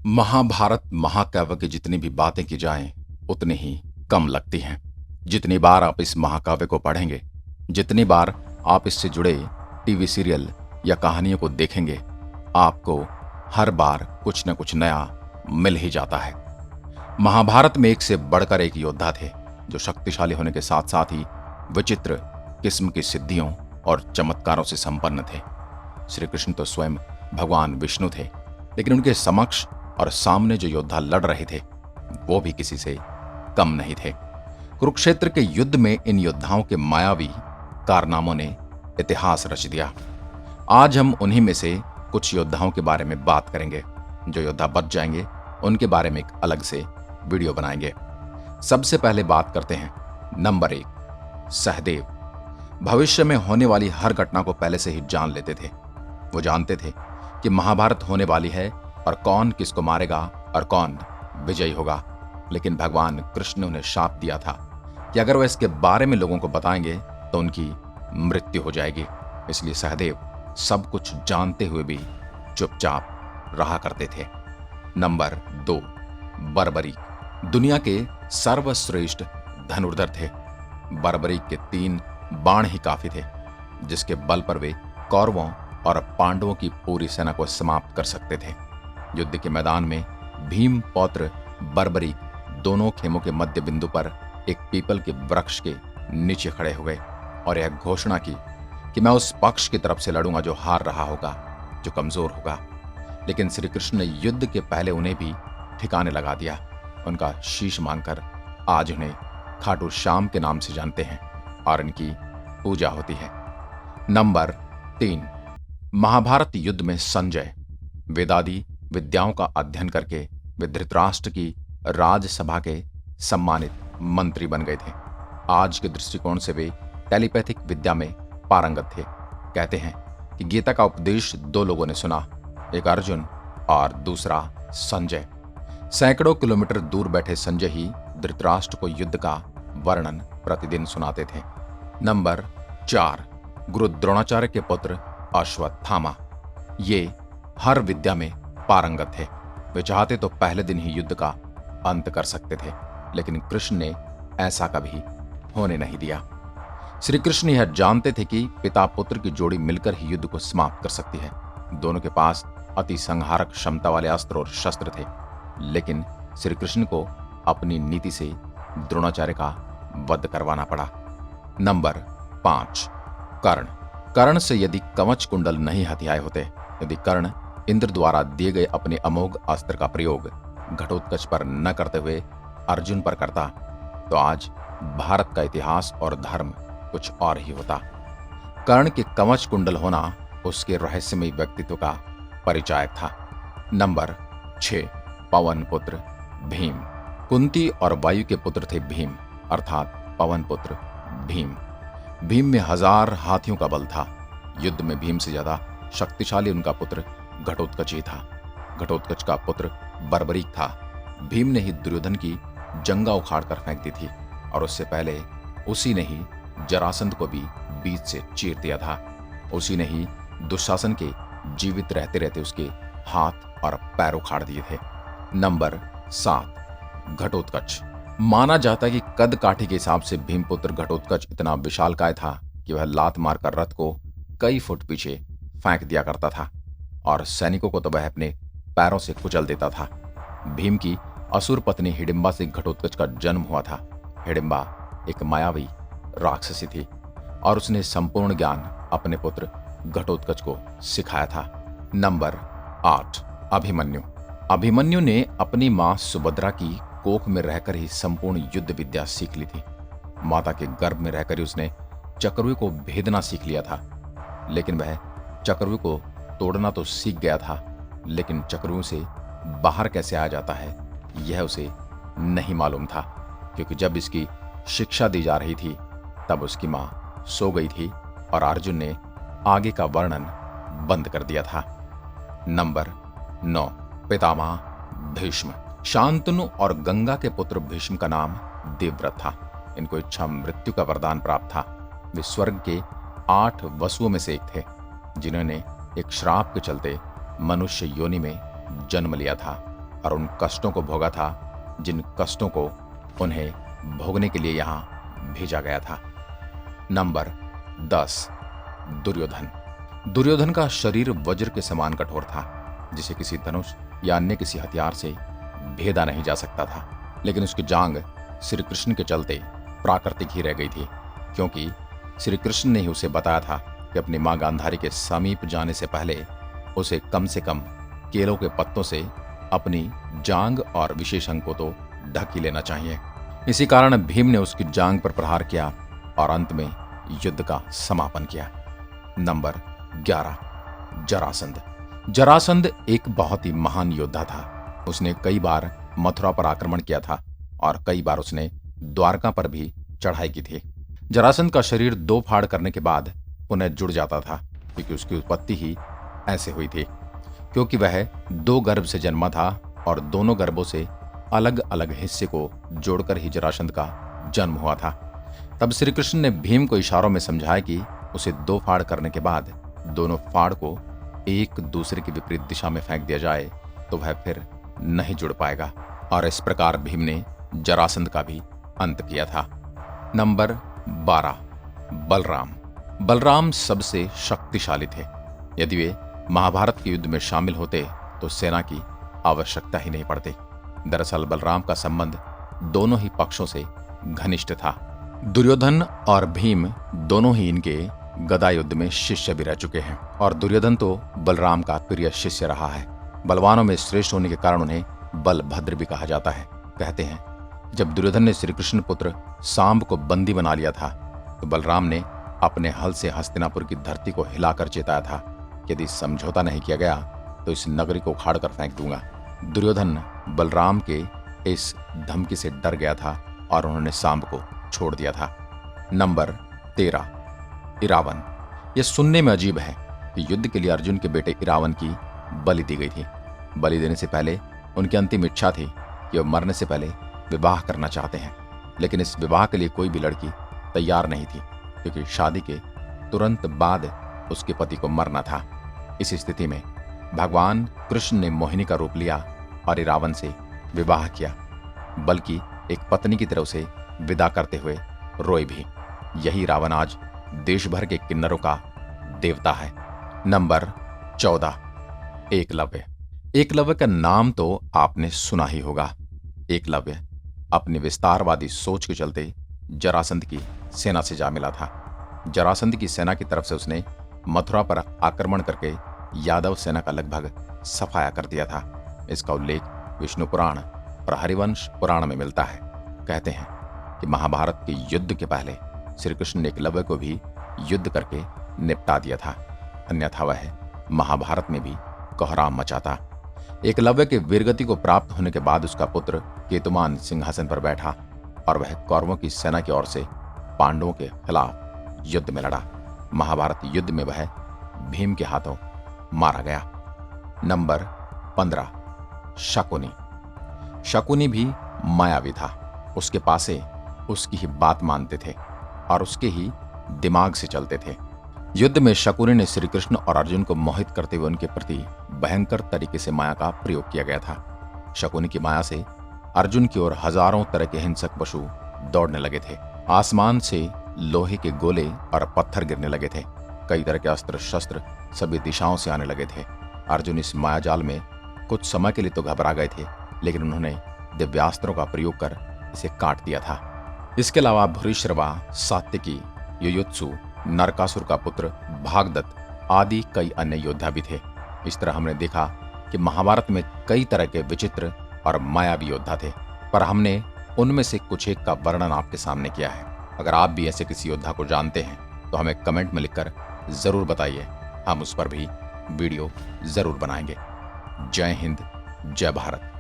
महाभारत महाकाव्य की जितनी भी बातें की जाएं उतनी ही कम लगती हैं। जितनी बार आप इस महाकाव्य को पढ़ेंगे, जितनी बार आप इससे जुड़े टीवी सीरियल या कहानियों को देखेंगे, आपको हर बार कुछ न कुछ नया मिल ही जाता है। महाभारत में एक से बढ़कर एक योद्धा थे जो शक्तिशाली होने के साथ साथ ही विचित्र किस्म की सिद्धियों और चमत्कारों से संपन्न थे। श्री कृष्ण तो स्वयं भगवान विष्णु थे, लेकिन उनके समक्ष और सामने जो योद्धा लड़ रहे थे वो भी किसी से कम नहीं थे। कुरुक्षेत्र के युद्ध में इन योद्धाओं के मायावी कारनामों ने इतिहास रच दिया। आज हम उन्हीं में से कुछ योद्धाओं के बारे में बात करेंगे। जो योद्धा बच जाएंगे उनके बारे में एक अलग से वीडियो बनाएंगे। सबसे पहले बात करते हैं नंबर 1, सहदेव। भविष्य में होने वाली हर घटना को पहले से ही जान लेते थे। वो जानते थे कि महाभारत होने वाली है और कौन किसको मारेगा और कौन विजयी होगा। लेकिन भगवान कृष्ण ने उन्हें शाप दिया था कि अगर वह इसके बारे में लोगों को बताएंगे तो उनकी मृत्यु हो जाएगी। इसलिए सहदेव सब कुछ जानते हुए भी चुपचाप रहा करते थे। नंबर 2, बर्बरीक। दुनिया के सर्वश्रेष्ठ धनुर्धर थे। बर्बरीक के 3 बाण ही काफी थे जिसके बल पर वे कौरवों और पांडवों की पूरी सेना को समाप्त कर सकते थे। युद्ध के मैदान में भीम पौत्र बर्बरीक दोनों खेमों के मध्य बिंदु पर एक पीपल के वृक्ष के नीचे खड़े हुए और यह घोषणा की कि मैं उस पक्ष की तरफ से लड़ूंगा जो हार रहा होगा, जो कमजोर होगा। लेकिन श्री कृष्ण ने युद्ध के पहले उन्हें भी ठिकाने लगा दिया। उनका शीश मांगकर आज उन्हें खाटू श्याम के नाम से जानते हैं और इनकी पूजा होती है। नंबर 3, महाभारत युद्ध में संजय। वेदादि विद्याओं का अध्ययन करके वे धृतराष्ट्र की राजसभा के सम्मानित मंत्री बन गए थे। आज के दृष्टिकोण से वे टेलीपैथिक विद्या में पारंगत थे। कहते हैं कि गीता का उपदेश 2 लोगों ने सुना, एक अर्जुन और दूसरा संजय। सैकड़ों किलोमीटर दूर बैठे संजय ही धृतराष्ट्र को युद्ध का वर्णन प्रतिदिन सुनाते थे। नंबर 4, गुरु द्रोणाचार्य के पुत्र अश्वत्थामा। ये हर विद्या में पारंगत थे। वे चाहते तो पहले दिन ही युद्ध का अंत कर सकते थे, लेकिन कृष्ण ने ऐसा कभी होने नहीं दिया। श्री कृष्ण यह जानते थे कि पिता पुत्र की जोड़ी मिलकर ही युद्ध को समाप्त कर सकती है। दोनों के पास अति संहारक क्षमता वाले अस्त्र और शस्त्र थे, लेकिन श्री कृष्ण को अपनी नीति से द्रोणाचार्य का वध करवाना पड़ा। नंबर 5, कर्ण। कर्ण से यदि कवच कुंडल नहीं हथियाए होते, यदि कर्ण इंद्र द्वारा दिए गए अपने अमोघ अस्त्र का प्रयोग घटोत्कच पर न करते हुए अर्जुन पर करता, तो आज भारत का इतिहास और धर्म कुछ और ही होता। कर्ण के कवच कुंडल होना उसके रहस्यमयी व्यक्तित्व का परिचायक था। नंबर 6, पवन पुत्र भीम। कुंती और वायु के पुत्र थे भीम, अर्थात पवन पुत्र भीम। भीम में 1000 हाथियों का बल था। युद्ध में भीम से ज्यादा शक्तिशाली उनका पुत्र घटोत्कच ही था। घटोत्कच का पुत्र बर्बरीक था। भीम ने ही दुर्योधन की जंगा उखाड़कर फेंक दी थी और उससे पहले उसी ने ही जरासंध को भी बीच से चीर दिया था। उसी ने ही दुशासन के जीवित रहते रहते उसके हाथ और पैर उखाड़ दिए थे। नंबर 7, घटोत्कच। माना जाता है कि कद काठी के हिसाब से भीमपुत्र घटोत्कच इतना विशालकाय था कि वह लात मारकर रथ को कई फुट पीछे फेंक दिया करता था और सैनिकों को तो वह अपने पैरों से कुचल देता था। भीम की असुर पत्नी हिडिंबा से घटोत्कच का जन्म हुआ था। हिडिंबा एक मायावी राक्षसी थी और उसने संपूर्ण ज्ञान अपने पुत्र घटोत्कच को सिखाया था। नंबर 8, अभिमन्यु। अभिमन्यु ने अपनी मां सुभद्रा की कोख में रहकर ही संपूर्ण युद्ध विद्या सीख ली थी। माता के गर्भ में रहकर ही उसने चक्रव्यूह को भेदना सीख लिया था। लेकिन वह चक्रव्यूह को तोड़ना तो सीख गया था, लेकिन चक्रव्यूह से बाहर कैसे आ जाता है यह उसे नहीं मालूम था, क्योंकि जब इसकी शिक्षा दी जा रही थी तब उसकी मां सो गई थी और अर्जुन ने आगे का वर्णन बंद कर दिया था। नंबर 9, पितामह भीष्म। शांतनु और गंगा के पुत्र भीष्म का नाम देवव्रत था। इनको इच्छा मृत्यु का वरदान प्राप्त था। वे स्वर्ग के 8 वसुओं में से एक थे जिन्होंने एक श्राप के चलते मनुष्य योनि में जन्म लिया था और उन कष्टों को भोगा था जिन कष्टों को उन्हें भोगने के लिए यहाँ भेजा गया था। नंबर 10, दुर्योधन। दुर्योधन का शरीर वज्र के समान कठोर था, जिसे किसी धनुष या अन्य किसी हथियार से भेदा नहीं जा सकता था। लेकिन उसकी जांग श्री कृष्ण के चलते प्राकृतिक ही रह गई थी, क्योंकि श्री कृष्ण ने ही उसे बताया था कि अपनी मां गांधारी के समीप जाने से पहले उसे कम से कम केलों के पत्तों से अपनी जांग और विशेष अंग को तो ढक ही लेना चाहिए। इसी कारण भीम ने उसकी जांग पर प्रहार किया और अंत में युद्ध का समापन किया। नंबर 11, जरासंध। जरासंध एक बहुत ही महान योद्धा था। उसने कई बार मथुरा पर आक्रमण किया था और कई बार उसने द्वारका पर भी चढ़ाई की थी। जरासंध का शरीर 2 फाड़ करने के बाद पुनः जुड़ जाता था, क्योंकि उसकी उत्पत्ति ही ऐसे हुई थी, क्योंकि वह 2 गर्भ से जन्मा था और दोनों गर्भों से अलग अलग हिस्से को जोड़कर ही जरासंध का जन्म हुआ था। तब श्री कृष्ण ने भीम को इशारों में समझाया कि उसे 2 फाड़ करने के बाद दोनों फाड़ को एक दूसरे की विपरीत दिशा में फेंक दिया जाए तो वह फिर नहीं जुड़ पाएगा, और इस प्रकार भीम ने जरासंध का भी अंत किया था। नंबर 12, बलराम। बलराम सबसे शक्तिशाली थे। यदि वे महाभारत के युद्ध में शामिल होते तो सेना की आवश्यकता ही नहीं पड़ती। दरअसल बलराम का संबंध दोनों ही पक्षों से घनिष्ठ था। दुर्योधन और भीम दोनों ही इनके गदा युद्ध में शिष्य भी रह चुके हैं, और दुर्योधन तो बलराम का प्रिय शिष्य रहा है। बलवानों में श्रेष्ठ होने के कारण उन्हें बलभद्र भी कहा जाता है। कहते हैं जब दुर्योधन ने श्री कृष्ण पुत्र सांब को बंदी बना लिया था तो बलराम ने अपने हल से हस्तिनापुर की धरती को हिलाकर चेताया था, यदि समझौता नहीं किया गया तो इस नगरी को उखाड़ कर फेंक दूंगा। दुर्योधन बलराम के इस धमकी से डर गया था और उन्होंने सांब को छोड़ दिया था। नंबर 13, इरावन। यह सुनने में अजीब है कि युद्ध के लिए अर्जुन के बेटे इरावन की बलि दी गई थी। बलि देने से पहले उनकी अंतिम इच्छा थी कि वह मरने से पहले विवाह करना चाहते हैं, लेकिन इस विवाह के लिए कोई भी लड़की तैयार नहीं थी, क्योंकि शादी के तुरंत बाद उसके पति को मरना था। इस स्थिति में भगवान कृष्ण ने मोहिनी का रूप लिया और इरावन से विवाह किया, बल्कि एक पत्नी की तरह उसे विदा करते हुए रोए भी। यही रावण आज देश भर के किन्नरों का देवता है। नंबर 14, एकलव्य। एकलव्य का नाम तो आपने सुना ही होगा। एकलव्य अपनी विस्तारवादी सोच के चलते जरासंध की सेना से जा मिला था। जरासंध की सेना की तरफ से उसने मथुरा पर आक्रमण करके यादव सेना का लगभग सफाया कर दिया था। इसका उल्लेख विष्णु पुराण और हरिवंश पुराण में मिलता है। कहते हैं कि महाभारत के युद्ध के पहले श्री कृष्ण ने एकलव्य को भी युद्ध करके निपटा दिया था, अन्यथा वह महाभारत में भी कोहराम मचाता। एकलव्य के वीरगति को प्राप्त होने के बाद उसका पुत्र केतुमान सिंहासन पर बैठा और वह कौरवों की सेना की ओर से पांडवों के खिलाफ युद्ध में लड़ा। महाभारत युद्ध में वह भीम के हाथों मारा गया। नंबर 15, शकुनी। शकुनी भी मायावी था। उसके पासे उसकी ही बात मानते थे और उसके ही दिमाग से चलते थे। युद्ध में शकुनी ने श्री कृष्ण और अर्जुन को मोहित करते हुए उनके प्रति भयंकर तरीके से माया का प्रयोग किया गया था। शकुनी की माया से अर्जुन की ओर हजारों तरह के हिंसक पशु दौड़ने लगे थे। आसमान से लोहे के गोले और पत्थर गिरने लगे थे। कई तरह के अस्त्र शस्त्र सभी दिशाओं से आने लगे थे। अर्जुन इस मायाजाल में कुछ समय के लिए तो घबरा गए थे, लेकिन उन्होंने दिव्यास्त्रों का प्रयोग कर इसे काट दिया था। इसके अलावा भूरिश्रवा, सात्यकी, युयुत्सु, नरकासुर का पुत्र भागदत्त आदि कई अन्य योद्धा भी थे। इस तरह हमने देखा कि महाभारत में कई तरह के विचित्र और मायावी योद्धा थे, पर हमने उनमें से कुछ एक का वर्णन आपके सामने किया है। अगर आप भी ऐसे किसी योद्धा को जानते हैं तो हमें कमेंट में लिखकर जरूर बताइए, हम उस पर भी वीडियो जरूर बनाएंगे। जय हिंद, जय भारत।